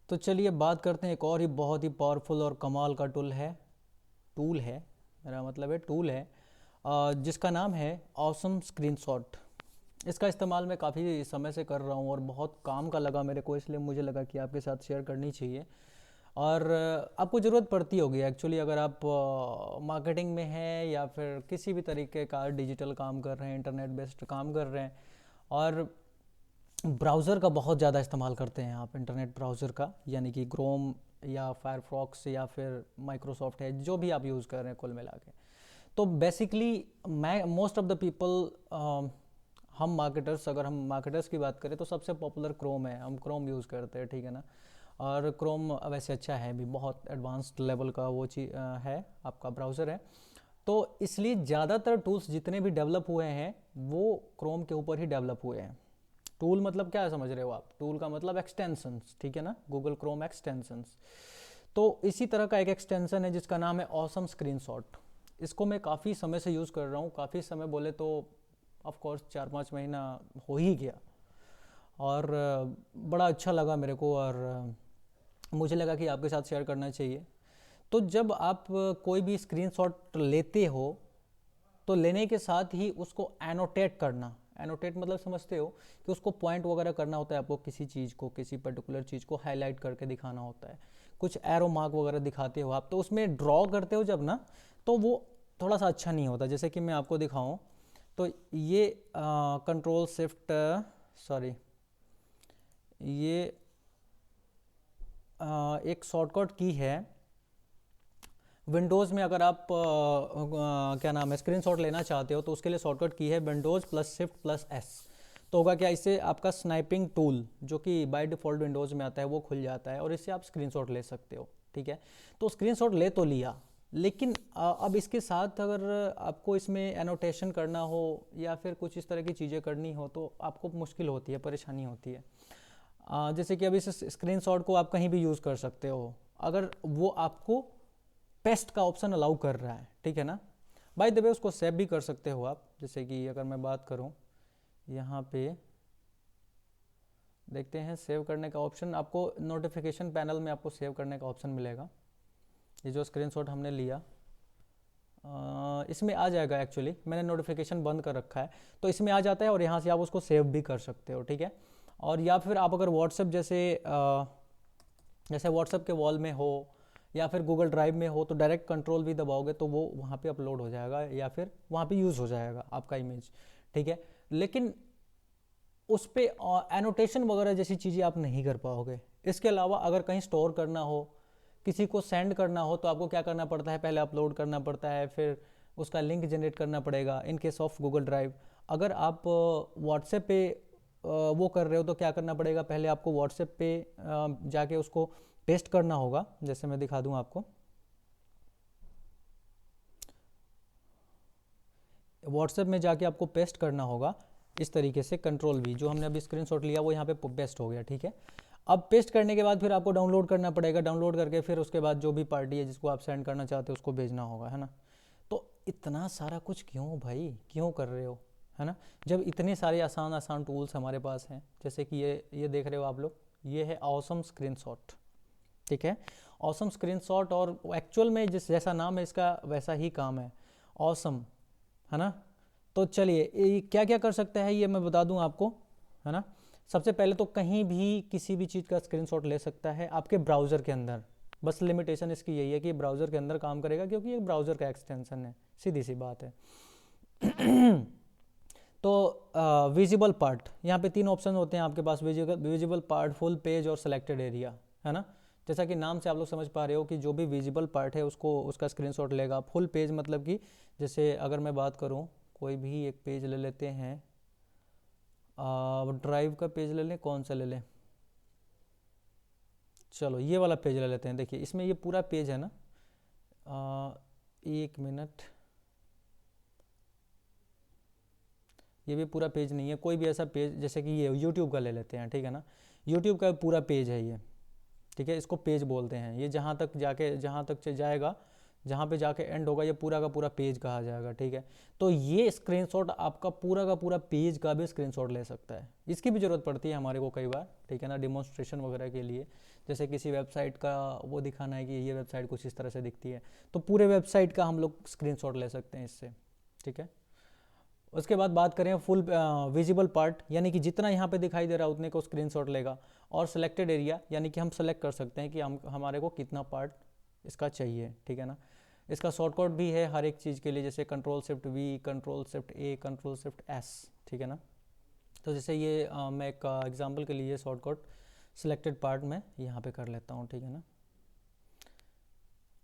तो चलिए बात करते हैं एक और ही बहुत ही पावरफुल और कमाल का टूल है, मेरा मतलब है टूल है, जिसका नाम है ऑसम स्क्रीनशॉट। इसका इस्तेमाल मैं काफ़ी समय से कर रहा हूँ और बहुत काम का लगा मेरे को, इसलिए मुझे लगा कि आपके साथ शेयर करनी चाहिए। और आपको ज़रूरत पड़ती होगी एक्चुअली, अगर आप मार्केटिंग में हैं या फिर किसी भी तरीके का डिजिटल काम कर रहे हैं, इंटरनेट बेस्ड काम कर रहे हैं, और ब्राउज़र का बहुत ज़्यादा इस्तेमाल करते हैं आप, इंटरनेट ब्राउज़र का, यानी कि क्रोम या फायरफॉक्स या फिर माइक्रोसॉफ्ट है, जो भी आप यूज़ कर रहे हैं कुल मिला के। तो बेसिकली मैं मोस्ट ऑफ द पीपल, हम मार्केटर्स की बात करें तो सबसे पॉपुलर क्रोम है, हम क्रोम यूज़ करते हैं, ठीक है ना। और क्रोम वैसे अच्छा है भी, बहुत एडवांस्ड लेवल का वो चीज़ है, आपका ब्राउज़र है। तो इसलिए ज़्यादातर टूल्स जितने भी डेवलप हुए हैं वो क्रोम के ऊपर ही डेवलप हुए हैं। टूल मतलब क्या समझ रहे हो आप? टूल का मतलब एक्सटेंशंस, ठीक है ना, गूगल क्रोम एक्सटेंशंस। तो इसी तरह का एक एक्सटेंशन है जिसका नाम है ऑसम स्क्रीनशॉट। इसको मैं काफ़ी समय से यूज़ कर रहा हूँ, काफ़ी समय बोले तो ऑफ कोर्स 4-5 महीना हो ही गया। और बड़ा अच्छा लगा मेरे को, और मुझे लगा कि आपके साथ शेयर करना चाहिए। तो जब आप कोई भी स्क्रीनशॉट लेते हो तो लेने के साथ ही उसको एनोटेट करना, एनोटेट मतलब समझते हो कि उसको पॉइंट वगैरह करना होता है आपको, किसी चीज़ को, किसी पर्टिकुलर चीज़ को हाईलाइट करके दिखाना होता है, कुछ एरो मार्क वगैरह दिखाते हो आप, तो उसमें ड्रॉ करते हो जब ना, तो वो थोड़ा सा अच्छा नहीं होता। जैसे कि मैं आपको दिखाऊं तो ये कंट्रोल शिफ्ट, सॉरी, ये एक शॉर्टकट की है विंडोज़ में। अगर आप क्या नाम है स्क्रीनशॉट लेना चाहते हो तो उसके लिए शॉर्टकट की है Windows plus shift plus S. तो होगा क्या, इससे आपका स्नाइपिंग टूल जो कि बाय डिफ़ॉल्ट विंडोज़ में आता है वो खुल जाता है और इससे आप स्क्रीनशॉट ले सकते हो, ठीक है। तो स्क्रीनशॉट ले तो लिया, लेकिन अब इसके साथ अगर आपको इसमें एनोटेशन करना हो या फिर कुछ इस तरह की चीज़ें करनी हो तो आपको मुश्किल होती है, परेशानी होती है। जैसे कि अब इस स्क्रीनशॉट को आप कहीं भी यूज़ कर सकते हो अगर वो आपको पेस्ट का ऑप्शन अलाउ कर रहा है, ठीक है ना। बाय द वे उसको सेव भी कर सकते हो आप। जैसे कि अगर मैं बात करूं, यहाँ पे देखते हैं सेव करने का ऑप्शन, आपको नोटिफिकेशन पैनल में आपको सेव करने का ऑप्शन मिलेगा। ये जो स्क्रीनशॉट हमने लिया इसमें आ जाएगा, एक्चुअली मैंने नोटिफिकेशन बंद कर रखा है तो इसमें आ जाता है और यहाँ से आप उसको सेव भी कर सकते हो, ठीक है। और या फिर आप अगर व्हाट्सएप जैसे व्हाट्सएप के वॉल में हो या फिर गूगल ड्राइव में हो तो डायरेक्ट कंट्रोल भी दबाओगे तो वो वहाँ पे अपलोड हो जाएगा या फिर वहाँ पे यूज़ हो जाएगा आपका इमेज, ठीक है। लेकिन उस पर एनोटेशन वगैरह जैसी चीज़ें आप नहीं कर पाओगे। इसके अलावा अगर कहीं स्टोर करना हो, किसी को सेंड करना हो, तो आपको क्या करना पड़ता है, पहले अपलोड करना पड़ता है, फिर उसका लिंक जनरेट करना पड़ेगा in case of Google drive. अगर आप व्हाट्सएप पे वो कर रहे हो तो क्या करना पड़ेगा, पहले आपको व्हाट्सएप पे जाके उसको पेस्ट करना होगा। जैसे मैं दिखा दूं आपको, व्हाट्सएप में जाके आपको पेस्ट करना होगा इस तरीके से, कंट्रोल वी, जो हमने अभी स्क्रीनशॉट लिया वो यहाँ पे पेस्ट हो गया, ठीक है। अब पेस्ट करने के बाद फिर आपको डाउनलोड करना पड़ेगा, डाउनलोड करके फिर उसके बाद जो भी पार्टी है जिसको आप सेंड करना चाहते हो उसको भेजना होगा, है ना। तो इतना सारा कुछ क्यों भाई, क्यों कर रहे हो, है ना, जब इतने सारे आसान आसान टूल्स हमारे पास हैं। जैसे कि ये देख रहे हो आप लोग, ये है ऑसम स्क्रीनशॉट, ठीक है। ऑसम स्क्रीनशॉट, और एक्चुअल में जिस जैसा नाम है इसका वैसा ही काम है, ऑसम, है ना। तो चलिए क्या क्या कर सकता है ये मैं बता दूं आपको, है ना। सबसे पहले तो कहीं भी किसी भी चीज़ का स्क्रीनशॉट ले सकता है आपके ब्राउज़र के अंदर। बस लिमिटेशन इसकी यही है कि ब्राउज़र के अंदर काम करेगा क्योंकि ये ब्राउज़र का एक्सटेंशन है, सीधी सी बात है। तो विजिबल पार्ट, यहाँ पे 3 ऑप्शन होते हैं आपके पास, विजिबल पार्ट, फुल पेज और सेलेक्टेड एरिया, है ना। जैसा कि नाम से आप लोग समझ पा रहे हो कि जो भी विजिबल पार्ट है उसको उसका स्क्रीनशॉट लेगा। फुल पेज मतलब कि जैसे अगर मैं बात करूँ, कोई भी एक पेज ले लेते हैं, ड्राइव का पेज ले लें, कौन सा ले लें, चलो ये वाला पेज ले लेते हैं। देखिए इसमें ये पूरा पेज है ना, एक मिनट, ये भी पूरा पेज नहीं है, कोई भी ऐसा पेज, जैसे कि ये यूट्यूब का ले लेते हैं, ठीक है ना। यूट्यूब का पूरा पेज है ये, ठीक है, इसको पेज बोलते हैं। ये जहाँ तक जाएगा जहाँ पे जाके एंड होगा ये पूरा का पूरा पेज कहा जाएगा, ठीक है। तो ये स्क्रीनशॉट आपका पूरा का पूरा पेज का भी स्क्रीनशॉट ले सकता है। इसकी भी ज़रूरत पड़ती है हमारे को कई बार, ठीक है ना, डिमॉन्स्ट्रेशन वगैरह के लिए। जैसे किसी वेबसाइट का वो दिखाना है कि ये वेबसाइट कुछ इस तरह से दिखती है, तो पूरे वेबसाइट का हम लोग स्क्रीनशॉट ले सकते हैं इससे, ठीक है। उसके बाद बात करें फुल विजिबल पार्ट, यानी कि जितना यहाँ पे दिखाई दे रहा है उतने को स्क्रीनशॉट लेगा। और सिलेक्टेड एरिया, यानी कि हम सेलेक्ट कर सकते हैं कि हमारे को कितना पार्ट इसका चाहिए, ठीक है ना। इसका शॉर्टकट भी है हर एक चीज़ के लिए, जैसे Ctrl+Shift+V, Ctrl+Shift+A, Ctrl+Shift+S, ठीक है ना। तो जैसे ये मैं एक एग्जांपल के लिए शॉर्टकट सिलेक्टेड पार्ट में यहाँ पे कर लेता हूँ, ठीक है ना।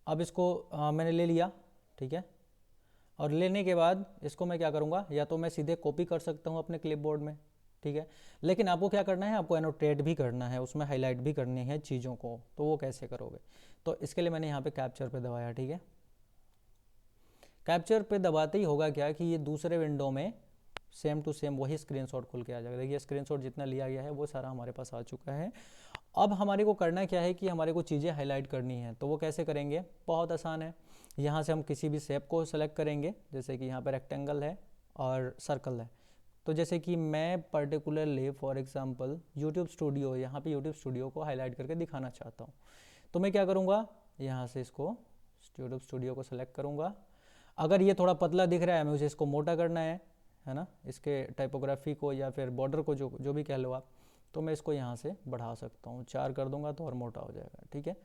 अब इसको मैंने ले लिया, ठीक है। और लेने के बाद इसको मैं क्या करूँगा, या तो मैं सीधे कॉपी कर सकता हूँ अपने क्लिपबोर्ड में, ठीक है। लेकिन आपको क्या करना है, आपको एनोटेट भी करना है, उसमें हाईलाइट भी करनी है चीज़ों को। तो वो कैसे करोगे, तो इसके लिए मैंने यहाँ पे कैप्चर पे दबाया, ठीक है। कैप्चर पे दबाते ही होगा क्या कि ये दूसरे विंडो में सेम टू सेम वही स्क्रीनशॉट खुल के आ जाएगा। देखिए स्क्रीनशॉट जितना लिया गया है वो सारा हमारे पास आ चुका है। अब हमारे को करना क्या है कि हमारे को चीज़ें हाईलाइट करनी है। तो वो कैसे करेंगे, बहुत आसान है। यहाँ से हम किसी भी शेप को सेलेक्ट करेंगे, जैसे कि यहाँ पर रेक्टेंगल है और सर्कल है। तो जैसे कि मैं particularly for example YouTube studio, यहाँ पे यूट्यूब स्टूडियो को हाईलाइट करके दिखाना चाहता हूँ। तो मैं क्या करूँगा, यहाँ से इसको यूट्यूब स्टूडियो को सेलेक्ट करूँगा। अगर ये थोड़ा पतला दिख रहा है, मुझे इसको मोटा करना है ना, इसके टाइपोग्राफी को या फिर बॉर्डर को, जो भी कह लो आप, तो मैं इसको यहाँ से बढ़ा सकता हूँ, 4 कर दूंगा तो और मोटा हो जाएगा, ठीक है।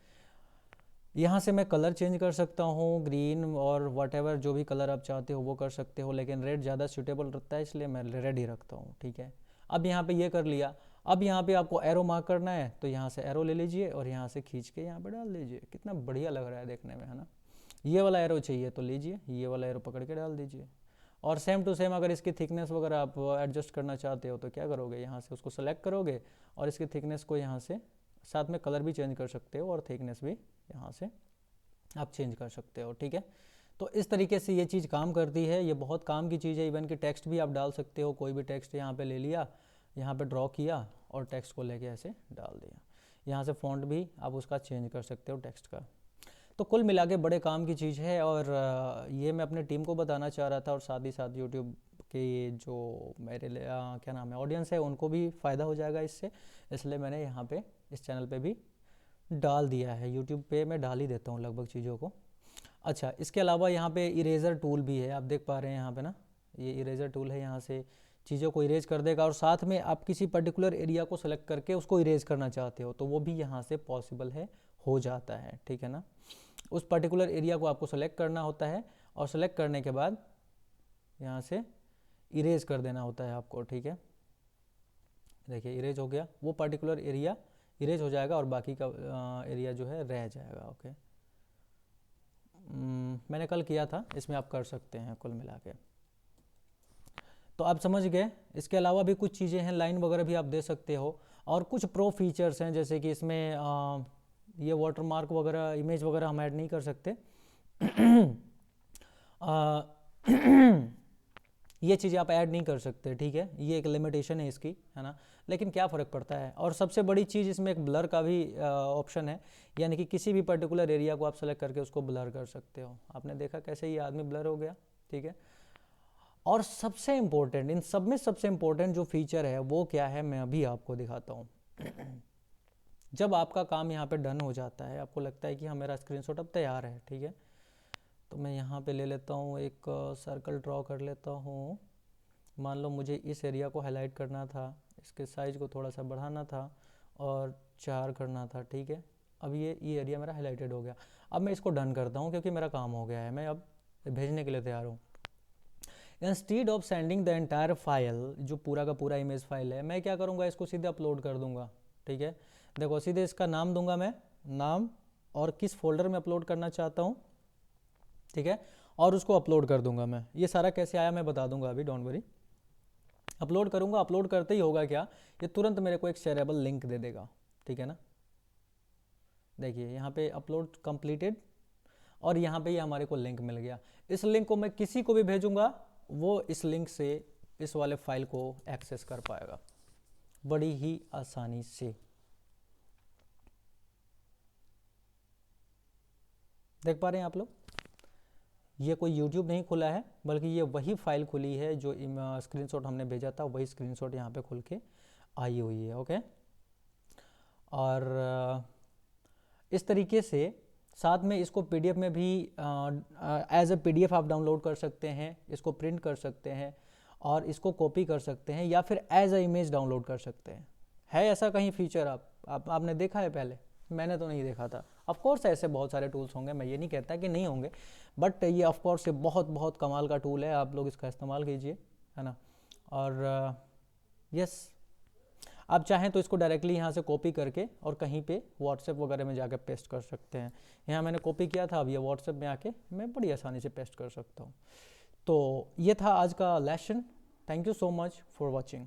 यहाँ से मैं कलर चेंज कर सकता हूँ, ग्रीन और वट जो भी कलर आप चाहते हो वो कर सकते हो, लेकिन रेड ज़्यादा सूटेबल रहता है इसलिए मैं रेड ही रखता हूँ, ठीक है। अब यहाँ पे ये कर लिया। अब यहाँ पे आपको एरो मार्क करना है, तो यहाँ से एरो ले लीजिए और यहाँ से खींच के यहाँ पे डाल दीजिए। कितना बढ़िया लग रहा है देखने में, है ना। ये वाला एरो चाहिए तो लीजिए, ये वाला एरो पकड़ के डाल दीजिए। और सेम टू सेम अगर इसकी थिकनेस वगैरह आप एडजस्ट करना चाहते हो तो क्या करोगे, यहाँ से उसको सेलेक्ट करोगे और इसकी थिकनेस को यहाँ से, साथ में कलर भी चेंज कर सकते हो और थिकनेस भी यहाँ से आप चेंज कर सकते हो, ठीक है। तो इस तरीके से ये चीज़ काम करती है, ये बहुत काम की चीज़ है। इवन कि टेक्स्ट भी आप डाल सकते हो, कोई भी टेक्स्ट यहाँ पे ले लिया, यहाँ पे ड्रॉ किया और टेक्स्ट को लेके ऐसे डाल दिया। यहाँ से फ़ॉन्ट भी आप उसका चेंज कर सकते हो टेक्स्ट का। तो कुल मिला के बड़े काम की चीज़ है। और ये मैं अपने टीम को बताना चाह रहा था और साथ ही साथ यूट्यूब के जो मेरे क्या नाम है ऑडियंस है उनको भी फ़ायदा हो जाएगा इससे, इसलिए मैंने यहाँ पे इस चैनल पे भी डाल दिया है। यूट्यूब पे मैं डाल ही देता हूँ लगभग चीज़ों को। अच्छा, इसके अलावा यहाँ पे इरेज़र टूल भी है, आप देख पा रहे हैं यहाँ पे ना, ये इरेज़र टूल है, यहाँ से चीज़ों को इरेज कर देगा। और साथ में आप किसी पर्टिकुलर एरिया को सेलेक्ट करके उसको इरेज करना चाहते हो तो वो भी यहाँ से पॉसिबल है, हो जाता है, ठीक है ना। उस पर्टिकुलर एरिया को आपको सेलेक्ट करना होता है और सेलेक्ट करने के बाद यहाँ से इरेज कर देना होता है आपको, ठीक है। देखिए इरेज हो गया, वो पर्टिकुलर एरिया इरेज हो जाएगा और बाकी का एरिया जो है रह जाएगा, ओके। मैंने कल किया था, इसमें आप कर सकते हैं कुल मिला के। तो आप समझ गए। इसके अलावा भी कुछ चीज़ें हैं, लाइन वगैरह भी आप दे सकते हो और कुछ प्रो फीचर्स हैं, जैसे कि इसमें ये वाटरमार्क वगैरह, इमेज वगैरह हम ऐड नहीं कर सकते। ये चीज़ें आप ऐड नहीं कर सकते, ठीक है, ये एक लिमिटेशन है इसकी, है ना। लेकिन क्या फ़र्क पड़ता है। और सबसे बड़ी चीज़ इसमें एक ब्लर का भी ऑप्शन है, यानी कि किसी भी पर्टिकुलर एरिया को आप सेलेक्ट करके उसको ब्लर कर सकते हो। आपने देखा कैसे ये आदमी ब्लर हो गया, ठीक है। और सबसे इम्पोर्टेंट, इन सब में सबसे इम्पोर्टेंट जो फीचर है वो क्या है, मैं अभी आपको दिखाता हूँ। जब आपका काम यहाँ पे डन हो जाता है, आपको लगता है कि हाँ मेरा स्क्रीनशॉट अब तैयार है, ठीक है, तो मैं यहाँ पे ले लेता हूँ, एक सर्कल ड्रॉ कर लेता हूँ। मान लो मुझे इस एरिया को हाईलाइट करना था, इसके साइज को थोड़ा सा बढ़ाना था और 4 करना था, ठीक है। अब ये एरिया मेरा हाईलाइटेड हो गया। अब मैं इसको डन करता हूँ क्योंकि मेरा काम हो गया है, मैं अब भेजने के लिए तैयार हूँ। Instead of sending the entire file, जो पूरा का पूरा इमेज फाइल है, मैं क्या करूँगा, इसको सीधे अपलोड कर दूंगा, ठीक है। देखो सीधे इसका नाम दूंगा मैं, नाम, और किस फोल्डर में अपलोड करना चाहता हूँ, ठीक है, और उसको अपलोड कर दूंगा मैं। ये सारा कैसे आया मैं बता दूंगा अभी, डोंट वरी। अपलोड करूंगा, अपलोड करते ही होगा क्या, ये तुरंत मेरे को एक शेयरेबल लिंक दे देगा, ठीक है ना। देखिए यहाँ पे अपलोड कंप्लीटेड और यहाँ पे ये हमारे को लिंक मिल गया। इस लिंक को मैं किसी को भी भेजूंगा, वो इस लिंक से इस वाले फाइल को एक्सेस कर पाएगा बड़ी ही आसानी से। देख पा रहे हैं आप लोग। ये कोई यूट्यूब नहीं खुला है, बल्कि ये वही फाइल खुली है जो स्क्रीनशॉट हमने भेजा था, वही स्क्रीनशॉट यहाँ पे खुल के आई हुई है। ओके, और इस तरीके से साथ में इसको पीडीएफ में भी एज ए पीडीएफ आप डाउनलोड कर सकते हैं, इसको प्रिंट कर सकते हैं और इसको कॉपी कर सकते हैं, या फिर एज ए इमेज डाउनलोड कर सकते हैं। है ऐसा कहीं फीचर आपने देखा है पहले? मैंने तो नहीं देखा था। ऑफ कोर्स ऐसे बहुत सारे टूल्स होंगे, मैं ये नहीं कहता कि नहीं होंगे, बट ये ऑफ कोर्स ये बहुत बहुत कमाल का टूल है, आप लोग इसका इस्तेमाल कीजिए, है ना। और यस, आप चाहें तो इसको डायरेक्टली यहाँ से कॉपी करके और कहीं पे व्हाट्सएप वगैरह में जाकर पेस्ट कर सकते हैं। यहाँ मैंने कॉपी किया था, अब ये व्हाट्सएप में आके मैं बड़ी आसानी से पेस्ट कर सकता हूँ। तो ये था आज का lesson. Thank you so much for watching.